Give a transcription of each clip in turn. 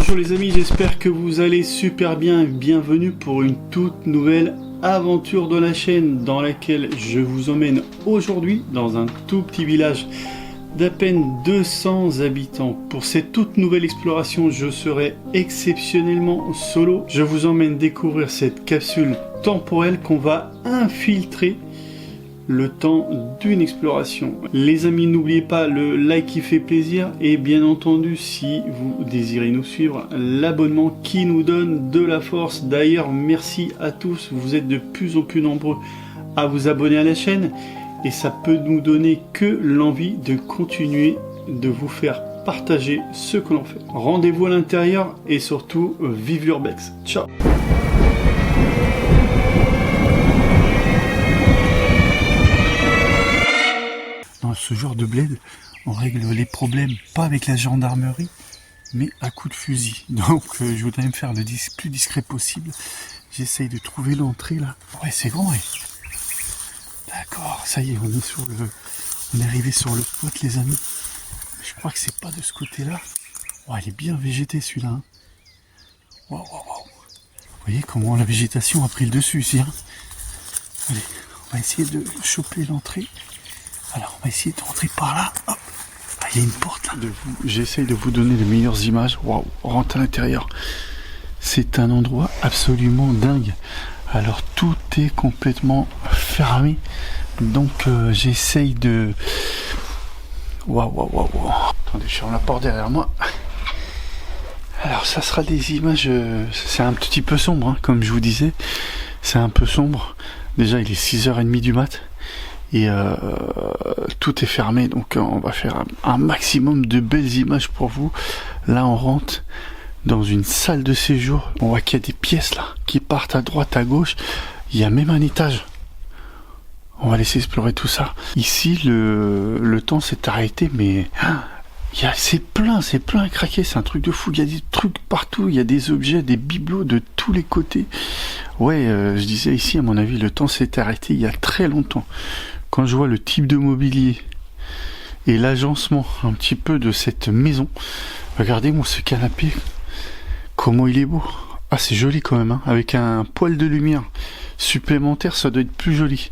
Bonjour les amis, j'espère que vous allez super bien. Bienvenue pour une toute nouvelle aventure de la chaîne dans laquelle je vous emmène aujourd'hui dans un tout petit village d'à peine 200 habitants. Pour cette toute nouvelle exploration, je serai exceptionnellement solo. Je vous emmène découvrir cette capsule temporelle qu'on va infiltrer le temps d'une exploration. Les amis, n'oubliez pas le like qui fait plaisir et bien entendu, si vous désirez nous suivre, l'abonnement qui nous donne de la force. D'ailleurs, merci à tous, vous êtes de plus en plus nombreux à vous abonner à la chaîne et ça peut nous donner que l'envie de continuer de vous faire partager ce que l'on fait. Rendez-vous à l'intérieur et surtout, vive l'urbex. Ciao. Dans ce genre de bled, on règle les problèmes pas avec la gendarmerie, mais à coups de fusil. Donc je voudrais me faire le plus discret possible. J'essaye de trouver l'entrée là. Ouais, c'est grand, ouais. D'accord, ça y est, on est arrivé sur le spot, les amis. Je crois que c'est pas de ce côté-là. Oh, il est bien végété celui-là. Hein. Wow, wow, wow. Vous voyez comment la végétation a pris le dessus ici. Hein. Allez, on va essayer de choper l'entrée. Alors, on va essayer de rentrer par là. Hop. Ah, il y a une porte là. J'essaye de vous donner les meilleures images. Waouh, on rentre à l'intérieur. C'est un endroit absolument dingue. Alors, tout est complètement fermé. Donc, j'essaye de... Waouh, waouh, waouh, waouh. Attendez, je ferme la porte derrière moi. Alors, ça sera des images... c'est un petit peu sombre, hein, comme je vous disais. C'est un peu sombre. Déjà, il est 6h30 du mat'. Et tout est fermé, donc on va faire un maximum de belles images pour vous. Là on rentre dans une salle de séjour, on voit qu'il y a des pièces là qui partent à droite, à gauche, il y a même un étage. On va laisser explorer tout ça. Ici le temps s'est arrêté, mais c'est plein à craquer, c'est un truc de fou, il y a des trucs partout, il y a des objets, des bibelots de tous les côtés. Ouais, je disais ici, à mon avis, le temps s'est arrêté il y a très longtemps. Quand je vois le type de mobilier et l'agencement un petit peu de cette maison, regardez-moi ce canapé, comment il est beau. Ah, c'est joli quand même, hein, avec un poil de lumière supplémentaire, ça doit être plus joli.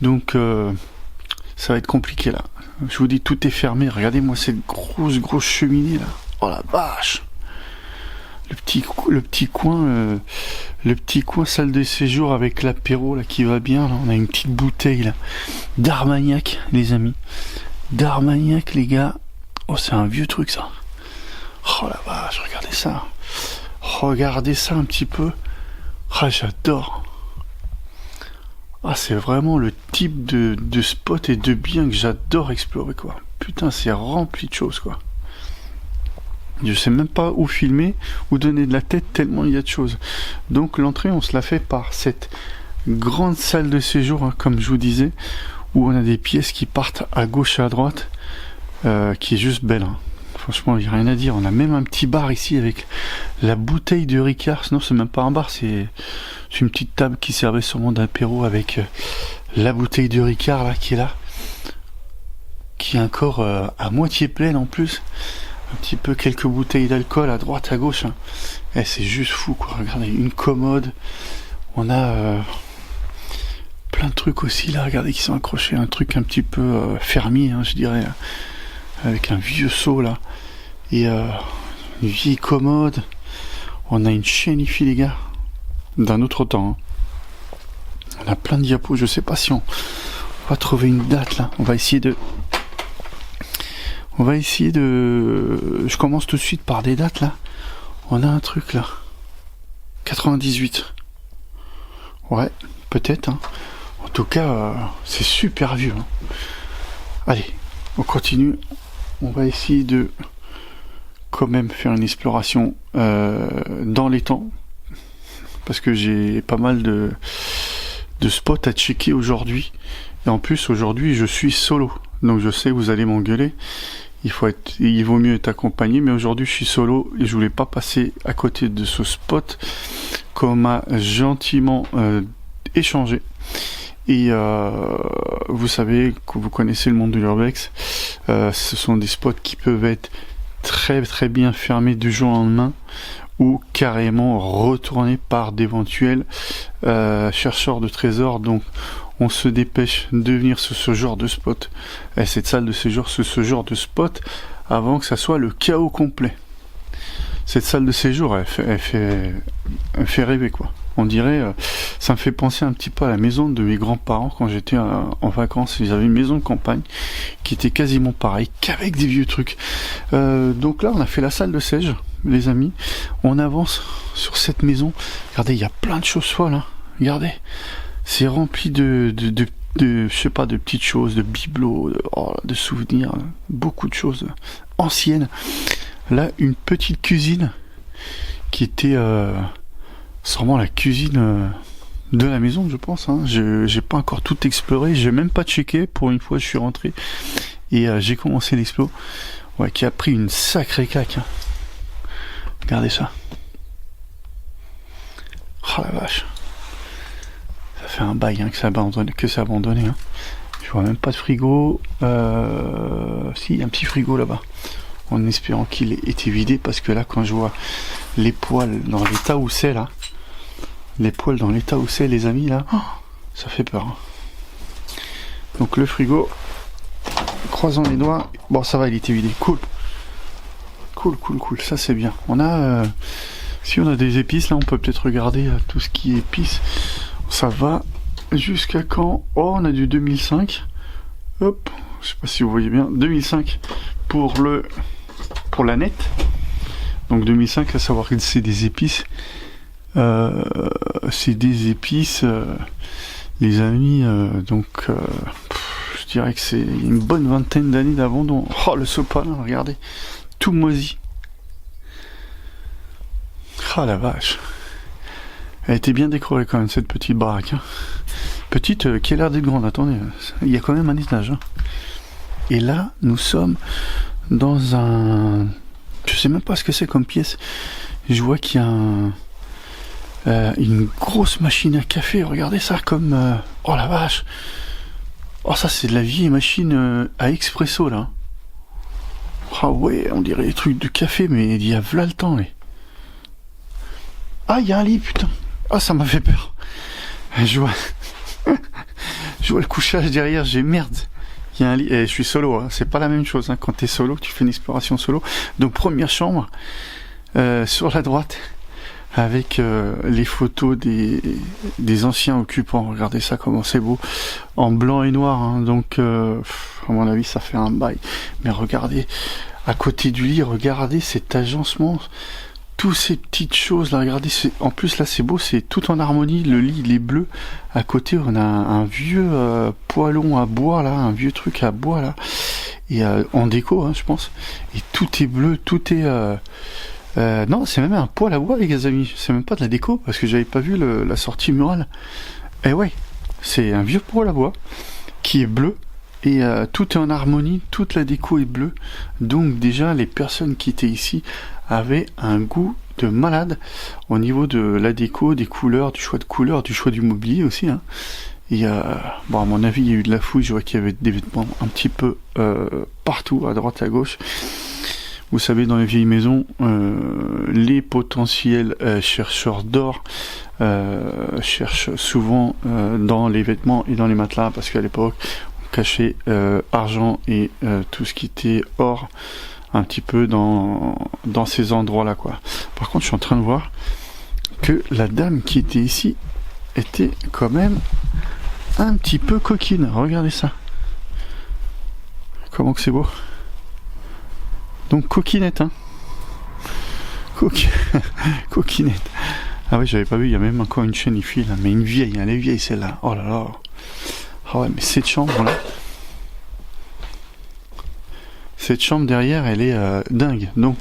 Donc, ça va être compliqué là. Je vous dis, tout est fermé. Regardez-moi cette grosse cheminée là. Oh la vache! Le petit coin salle de séjour avec l'apéro là qui va bien. Là, on a une petite bouteille là d'Armagnac, les amis. D'Armagnac, les gars. Oh, c'est un vieux truc ça. Oh la vache, regardez ça. Regardez ça un petit peu. Ah, j'adore. Ah, c'est vraiment le type de spot et de bien que j'adore explorer quoi. Putain, c'est rempli de choses quoi. Je sais même pas où filmer, où donner de la tête tellement il y a de choses. Donc l'entrée, on se la fait par cette grande salle de séjour, hein, comme je vous disais, où on a des pièces qui partent à gauche et à droite, qui est juste belle. Hein. Franchement, il n'y a rien à dire. On a même un petit bar ici avec la bouteille de Ricard. Non, c'est même pas un bar, c'est une petite table qui servait sûrement d'apéro avec la bouteille de Ricard là, qui est encore à moitié pleine en plus. Un petit peu quelques bouteilles d'alcool à droite à gauche hein. Et c'est juste fou quoi. Regardez, une commode, on a plein de trucs aussi là, regardez, qui sont accrochés, un truc un petit peu fermier hein, je dirais, avec un vieux seau là et une vieille commode. On a une chaîne IFI les gars d'un autre temps hein. On a plein de diapos, je sais pas si on va trouver une date là. On va essayer de... Je commence tout de suite par des dates là. On a un truc là. 98. Ouais, peut-être. Hein. En tout cas, c'est super vieux. Hein. Allez, on continue. On va essayer de quand même faire une exploration dans les temps. Parce que j'ai pas mal de spots à checker aujourd'hui. Et en plus, aujourd'hui, je suis solo. Donc je sais que vous allez m'engueuler. Il vaut mieux être accompagné, mais aujourd'hui je suis solo et je voulais pas passer à côté de ce spot qu'on m'a gentiment échangé. Et vous savez que vous connaissez le monde de l'urbex, ce sont des spots qui peuvent être très très bien fermé du jour au lendemain, ou carrément retourné par d'éventuels chercheurs de trésors. Donc on se dépêche de venir sur ce genre de spot, et cette salle de séjour, ce genre de spot, avant que ça soit le chaos complet. Cette salle de séjour, elle fait rêver, quoi. On dirait, ça me fait penser un petit peu à la maison de mes grands-parents quand j'étais en vacances. Ils avaient une maison de campagne qui était quasiment pareille, qu'avec des vieux trucs. Donc là, on a fait la salle de siège, les amis. On avance sur cette maison. Regardez, il y a plein de choses folles, hein. Regardez, c'est rempli de je sais pas, de petites choses, de bibelots, de souvenirs, beaucoup de choses anciennes. Là, une petite cuisine qui était sûrement la cuisine de la maison, je pense. Hein. J'ai pas encore tout exploré, j'ai même pas checké. Pour une fois, je suis rentré et j'ai commencé l'explo. Ouais, qui a pris une sacrée claque. Hein. Regardez ça. Oh la vache. Ça fait un bail hein, que c'est abandonné. Hein. Je vois même pas de frigo. Si, il y a un petit frigo là-bas. En espérant qu'il ait été vidé, parce que là, quand je vois les poils dans l'état où c'est là, les amis, là, ça fait peur. Hein. Donc le frigo, croisons les doigts. Bon, ça va, il était vidé. Cool, ça c'est bien. On a, si on a des épices, là, on peut peut-être regarder tout ce qui est épices. Ça va jusqu'à quand? Oh, on a du 2005. Hop, je sais pas si vous voyez bien. 2005 pour la nette. Donc 2005, à savoir que c'est des épices. Les amis. Donc, je dirais que c'est une bonne vingtaine d'années d'abandon. Oh, le sopalin, regardez. Tout moisi. Ah la vache. Elle était bien décorée quand même, cette petite baraque. Hein. Petite qui a l'air d'être grande. Attendez, il y a quand même un étage. Hein. Et là, nous sommes dans un... Je sais même pas ce que c'est comme pièce. Je vois qu'il y a une grosse machine à café. Regardez ça comme... Oh la vache. Oh ça c'est de la vieille machine à expresso là. Ah ouais, on dirait des trucs de café, mais il y a v'là le temps. Mais... Ah, il y a un lit, putain. Ah, ça m'a fait peur. Je vois... je vois le couchage derrière, j'ai merde. Il y a un lit, et je suis solo, hein. C'est pas la même chose hein. Quand t'es solo, tu fais une exploration solo. Donc première chambre, sur la droite, avec les photos des anciens occupants. Regardez ça, comment c'est beau, en blanc et noir. Hein. Donc à mon avis, ça fait un bail. Mais regardez, à côté du lit, regardez cet agencement. Toutes ces petites choses là, regardez, en plus là c'est beau, c'est tout en harmonie, le lit il est bleu, à côté on a un vieux poêlon à bois là, un vieux truc à bois là, et en déco hein, je pense, et tout est bleu, tout est... non, c'est même un poêle à bois les amis, c'est même pas de la déco, parce que j'avais pas vu la sortie murale, et ouais, c'est un vieux poêle à bois, qui est bleu, et tout est en harmonie, toute la déco est bleue, donc déjà les personnes qui étaient ici avaient un goût de malade au niveau de la déco, des couleurs, du choix de couleurs, du choix du mobilier aussi. Hein. Et bon, à mon avis, il y a eu de la fouille, je vois qu'il y avait des vêtements un petit peu partout, à droite, à gauche. Vous savez, dans les vieilles maisons, les potentiels chercheurs d'or cherchent souvent dans les vêtements et dans les matelas, parce qu'à l'époque, on cachait argent et tout ce qui était or un petit peu dans ces endroits-là, quoi. Par contre, je suis en train de voir que la dame qui était ici était quand même un petit peu coquine. Regardez ça. Comment que c'est beau. Donc, coquinette, hein. Coquinette. Ah oui, j'avais pas vu, il y a même encore une chaîne IFI, là. Mais une vieille, elle est vieille, celle-là. Oh là là. Ah ouais, mais cette chambre-là... Cette chambre derrière, elle est dingue. Donc,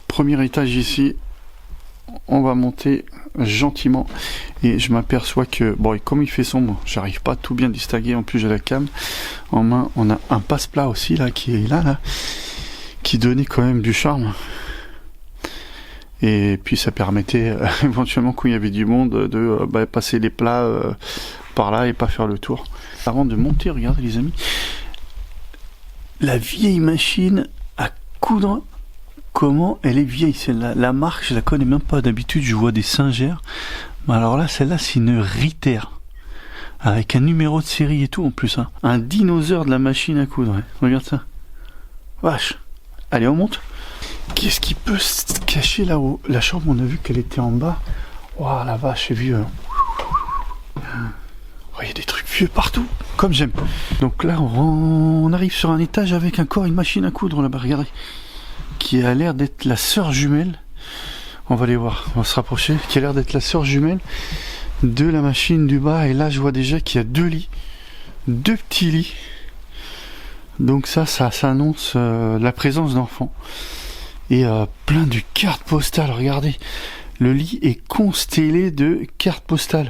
premier étage ici, on va monter gentiment. Et je m'aperçois que, bon, comme il fait sombre, j'arrive pas à tout bien distinguer. En plus, j'ai la cam en main. On a un passe-plat aussi, là, qui est là, qui donnait quand même du charme. Et puis, ça permettait, éventuellement, quand il y avait du monde, de passer les plats par là et pas faire le tour. Avant de monter, regardez les amis, la vieille machine à coudre comment elle est vieille celle-là. La marque, je la connais même pas. D'habitude, je vois des Singer. Mais alors là, celle-là, c'est une Ritter. Avec un numéro de série et tout en plus. Hein. Un dinosaure de la machine à coudre. Ouais. Regarde ça. Vache. Allez, on monte. Qu'est-ce qui peut se cacher là-haut? La chambre, on a vu qu'elle était en bas. Waouh, la vache, c'est vieux. Oh, il y a des trucs vieux partout. Comme j'aime. Donc là, on arrive sur un étage avec encore une machine à coudre là-bas. Regardez. Qui a l'air d'être la sœur jumelle. On va aller voir. On va se rapprocher. Qui a l'air d'être la sœur jumelle de la machine du bas. Et là, je vois déjà qu'il y a 2 lits. 2 petits lits. Donc ça annonce la présence d'enfants. Et plein de cartes postales, regardez. Le lit est constellé de cartes postales.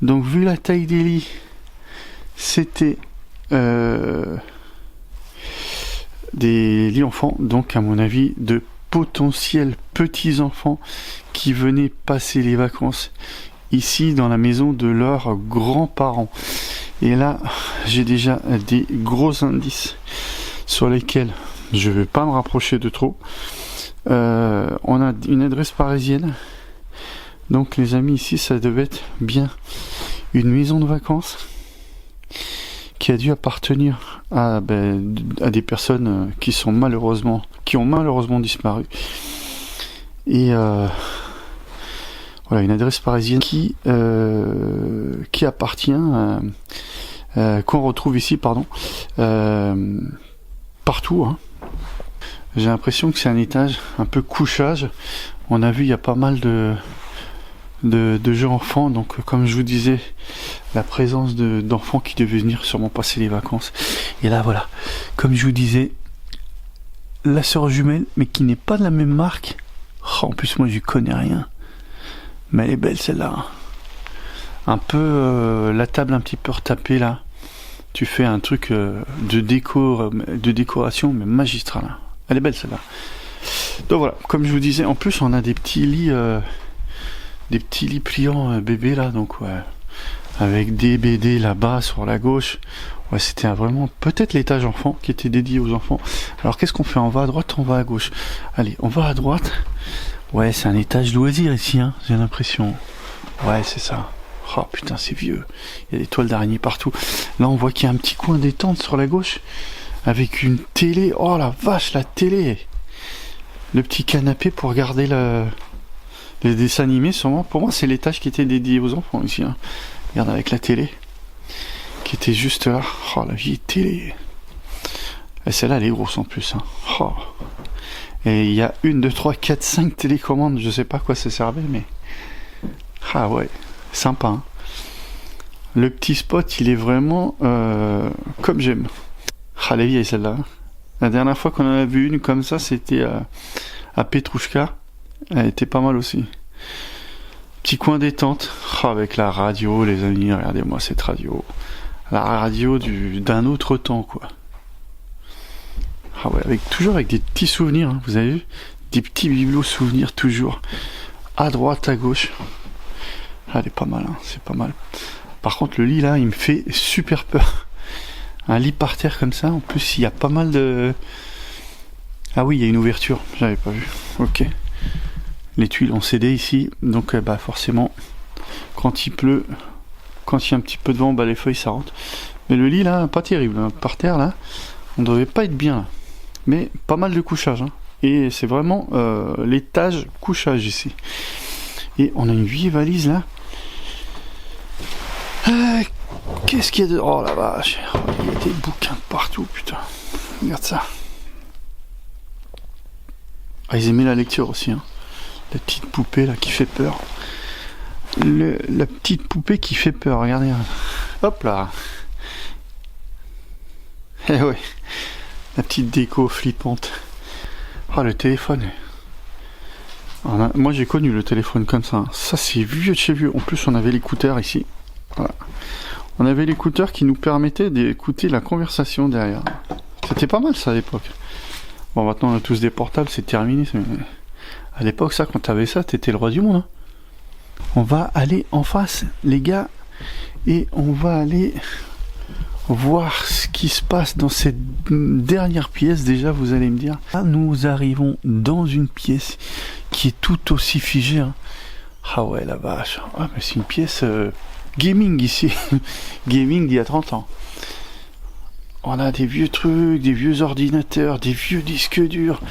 Donc vu la taille des lits, c'était des lits enfants. Donc à mon avis, de potentiels petits-enfants qui venaient passer les vacances ici dans la maison de leurs grands-parents. Et là, j'ai déjà des gros indices sur lesquels je ne vais pas me rapprocher de trop. On a une adresse parisienne. Donc les amis, ici, ça devait être bien une maison de vacances qui a dû appartenir à des personnes qui ont malheureusement disparu. Et voilà, une adresse parisienne qui appartient, qu'on retrouve ici, partout. Hein. J'ai l'impression que c'est un étage un peu couchage. On a vu, il y a pas mal de jeux enfants. Donc, comme je vous disais, la présence d'enfants qui devaient venir sûrement passer les vacances. Et là, voilà, comme je vous disais, la sœur jumelle, mais qui n'est pas de la même marque. Oh, en plus, moi, je connais rien. Mais elle est belle, celle-là. Un peu la table un petit peu retapée, là. Tu fais un truc de décoration, mais magistral. Hein. Elle est belle, celle-là. Donc voilà, comme je vous disais, en plus, on a des petits lits pliants bébés, là. Donc, ouais, avec des BD là-bas, sur la gauche. Ouais, c'était vraiment peut-être l'étage enfant qui était dédié aux enfants. Alors, qu'est-ce qu'on fait? On va à droite, on va à gauche. Allez, on va à droite. Ouais, c'est un étage loisir ici, hein, j'ai l'impression. Ouais, c'est ça. Oh putain, c'est vieux. Il y a des toiles d'araignée partout. Là, on voit qu'il y a un petit coin détente sur la gauche. Avec une télé. Oh la vache, la télé. Le petit canapé pour regarder les dessins animés, sûrement. Pour moi, c'est l'étage qui était dédié aux enfants ici. Hein. Regarde, avec la télé. Qui était juste là. Oh, la vieille télé. Et celle-là, elle est grosse en plus. Hein. Oh. Et il y a 1, 2, 3, 4, 5 télécommandes. Je sais pas à quoi ça servait, mais... Ah ouais, sympa. Hein. Le petit spot, il est vraiment comme j'aime. Ah, la vieille celle-là. La dernière fois qu'on en a vu une comme ça, c'était à Petrouchka. Elle était pas mal aussi. Petit coin détente. Oh, avec la radio, les amis. Regardez-moi cette radio. La radio d'un autre temps, quoi. Ah ouais, toujours avec des petits souvenirs, hein, vous avez vu? Des petits bibelots souvenirs toujours. À droite, à gauche. Ah, elle est pas mal, hein, c'est pas mal. Par contre, le lit là, il me fait super peur. Un lit par terre comme ça, en plus, il y a pas mal de... Ah oui, il y a une ouverture, j'avais pas vu. Ok. Les tuiles ont cédé ici, donc forcément, quand il pleut, quand il y a un petit peu de vent, les feuilles ça rentre. Mais le lit là, pas terrible. Hein. Par terre là, on devait pas être bien là. Mais pas mal de couchage. Hein. Et c'est vraiment l'étage couchage ici. Et on a une vieille valise là. Qu'est-ce qu'il y a de... Oh la vache. Il y a des bouquins partout, putain. Regarde ça. Ah, ils aimaient la lecture aussi. Hein. La petite poupée là qui fait peur. La petite poupée qui fait peur, regardez. Hop là. Eh ouais. La petite déco flippante. Ah, le téléphone. Moi j'ai connu le téléphone comme ça. Ça c'est vieux de chez vieux. En plus on avait l'écouteur ici. Voilà. On avait l'écouteur qui nous permettait d'écouter la conversation derrière. C'était pas mal ça à l'époque. Bon maintenant on a tous des portables, c'est terminé. À l'époque ça, quand t'avais ça, t'étais le roi du monde. Hein. On va aller en face les gars. Et on va aller voir ce qu'il qui se passe dans cette dernière pièce déjà, vous allez me dire. Là, nous arrivons dans une pièce qui est tout aussi figée. Hein. Ah ouais, la vache. Ah, mais c'est une pièce gaming ici. Gaming d'il y a 30 ans. On a des vieux trucs, des vieux ordinateurs, des vieux disques durs.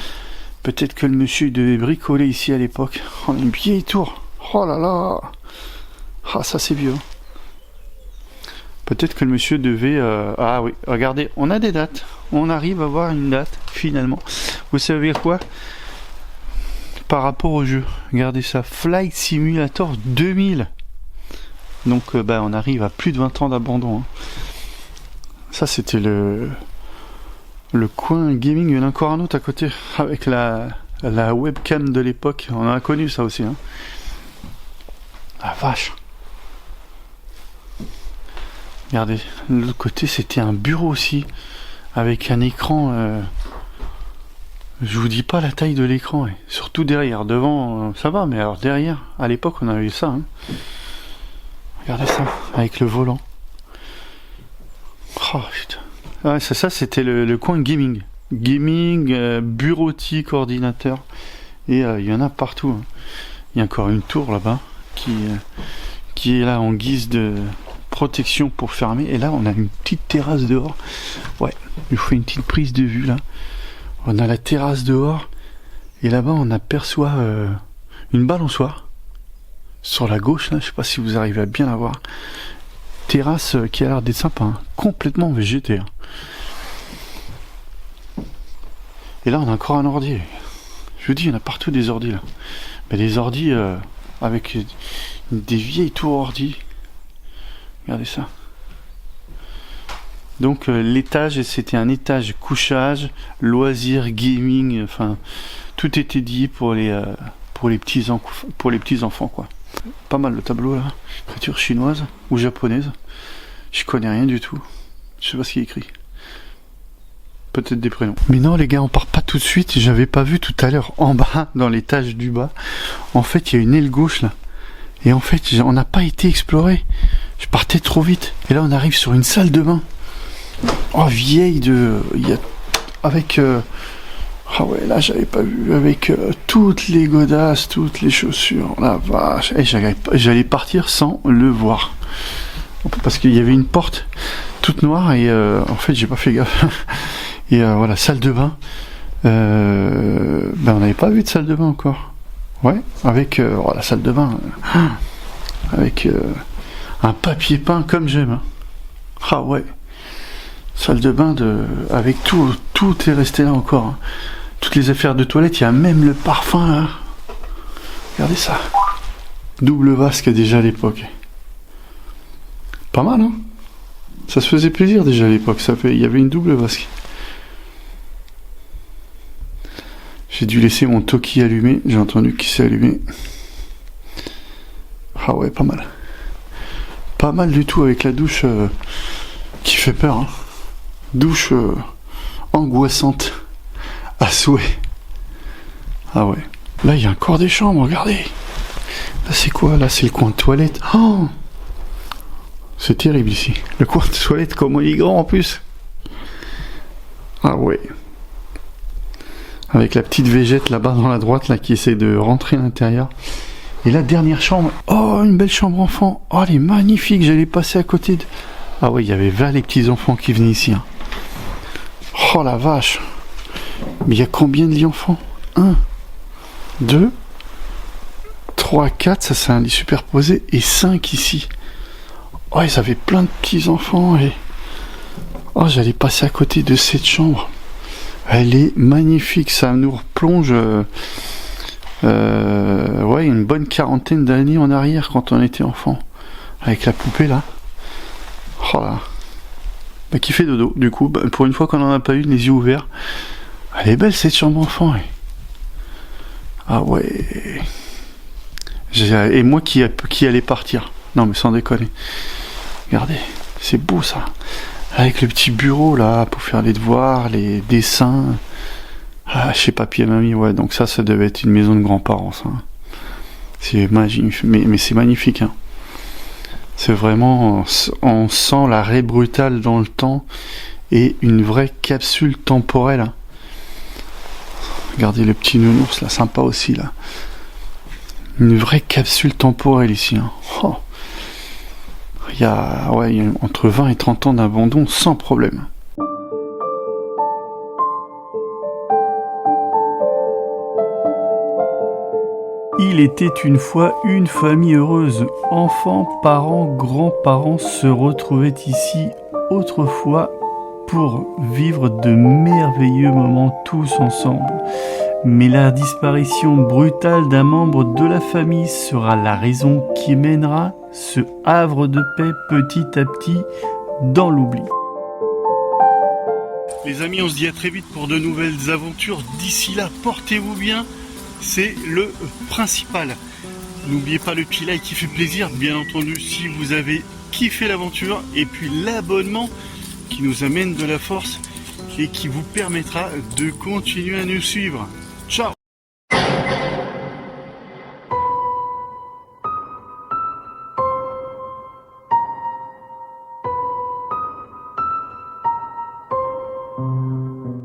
Peut-être que le monsieur devait bricoler ici à l'époque. On a une vieille tour. Oh là là. Ah, ça c'est vieux. Peut-être que le monsieur devait... Ah oui, regardez, on a des dates. On arrive à voir une date, finalement. Vous savez quoi? Par rapport au jeu. Regardez ça. Flight Simulator 2000. Donc, on arrive à plus de 20 ans d'abandon. Hein. Ça, c'était le coin gaming. Il y en a encore un autre à côté. Avec la webcam de l'époque. On a connu ça aussi. Hein. Ah, vache. Regardez, de l'autre côté c'était un bureau aussi, avec un écran, je vous dis pas la taille de l'écran, surtout derrière, devant ça va, mais alors derrière, à l'époque on avait eu ça, hein. Regardez ça, avec le volant. Oh putain. Ouais, ça c'était le coin gaming. Gaming, bureautique, ordinateur, et il y en a partout. Hein. Il y a encore une tour là-bas, qui est là en guise de... protection pour fermer, et là on a une petite terrasse dehors. Ouais, il faut une petite prise de vue là. On a la terrasse dehors, et là-bas on aperçoit une balançoire sur la gauche là, je sais pas si vous arrivez à bien la voir. Terrasse qui a l'air d'être sympa, hein. Complètement végétée. Hein. Et là on a encore un ordi. Je vous dis, il y en a partout des ordis là. Mais des ordis avec des vieilles tours ordi. Regardez ça. Donc l'étage, c'était un étage couchage, loisirs, gaming, enfin tout était dit pour les petits enfants quoi. Pas mal le tableau là, écriture chinoise ou japonaise. Je connais rien du tout. Je sais pas ce qu'il y a écrit. Peut-être des prénoms. Mais non les gars, on part pas tout de suite. J'avais pas vu tout à l'heure en bas, dans l'étage du bas. En fait, il y a une aile gauche là. Et en fait, on n'a pas été exploré. Je partais trop vite. Et là, on arrive sur une salle de bain. Oh, vieille de... avec... Ah ouais, là, j'avais pas vu. Avec toutes les godasses, toutes les chaussures. La vache. Et j'allais partir sans le voir. Parce qu'il y avait une porte toute noire. Et en fait, j'ai pas fait gaffe. Et voilà, salle de bain. On n'avait pas vu de salle de bain encore. Ouais, avec la salle de bain. Avec... un papier peint comme j'aime. Hein. Ah ouais. Salle de bain avec tout est resté là encore. Hein. Toutes les affaires de toilette, il y a même le parfum là. Regardez ça. Double vasque déjà à l'époque. Pas mal, hein. Ça se faisait plaisir déjà à l'époque. Il y avait une double vasque. J'ai dû laisser mon Toki allumé. J'ai entendu qu'il s'est allumé. Ah ouais, pas mal. Pas mal du tout avec la douche qui fait peur. Hein. Douche angoissante à souhait. Ah ouais. Là, il y a encore des chambres, regardez. Là, c'est quoi? Là, c'est le coin de toilette. Oh, c'est terrible ici. Le coin de toilette, comment il est grand en plus. Ah ouais. Avec la petite végette là-bas dans la droite là qui essaie de rentrer à l'intérieur. Et la dernière chambre, oh une belle chambre enfant, oh elle est magnifique, j'allais passer à côté de... Ah ouais, il y avait 20 les petits enfants qui venaient ici. Hein. Oh la vache. Mais il y a combien de lits enfants? 1, 2, 3, 4, ça c'est un lit superposé, et 5 ici. Oh ils avaient plein de petits enfants et... Oh j'allais passer à côté de cette chambre. Elle est magnifique, ça nous replonge... ouais, une bonne quarantaine d'années en arrière quand on était enfant. Avec la poupée là. Oh là. Bah, qui fait dodo, du coup. Bah, pour une fois qu'on en a pas eu, les yeux ouverts. Elle est belle cette chambre enfant. Ouais. Ah ouais. Et moi qui allais partir. Non mais sans déconner. Regardez, c'est beau ça. Avec le petit bureau là pour faire les devoirs, les dessins. Ah, chez papy et mamie, ouais, donc ça devait être une maison de grands-parents, ça. C'est magique, mais c'est magnifique, hein. C'est vraiment, on sent l'arrêt brutal dans le temps, et une vraie capsule temporelle. Regardez le petit nounours là, sympa aussi là. Une vraie capsule temporelle ici. Hein. Oh. Il y a entre 20 et 30 ans d'abandon sans problème. Il était une fois une famille heureuse. Enfants, parents, grands-parents se retrouvaient ici autrefois pour vivre de merveilleux moments tous ensemble. Mais la disparition brutale d'un membre de la famille sera la raison qui mènera ce havre de paix petit à petit dans l'oubli. Les amis, on se dit à très vite pour de nouvelles aventures. D'ici là, portez-vous bien. C'est le principal. N'oubliez pas le petit like qui fait plaisir, bien entendu, si vous avez kiffé l'aventure, et puis l'abonnement qui nous amène de la force et qui vous permettra de continuer à nous suivre.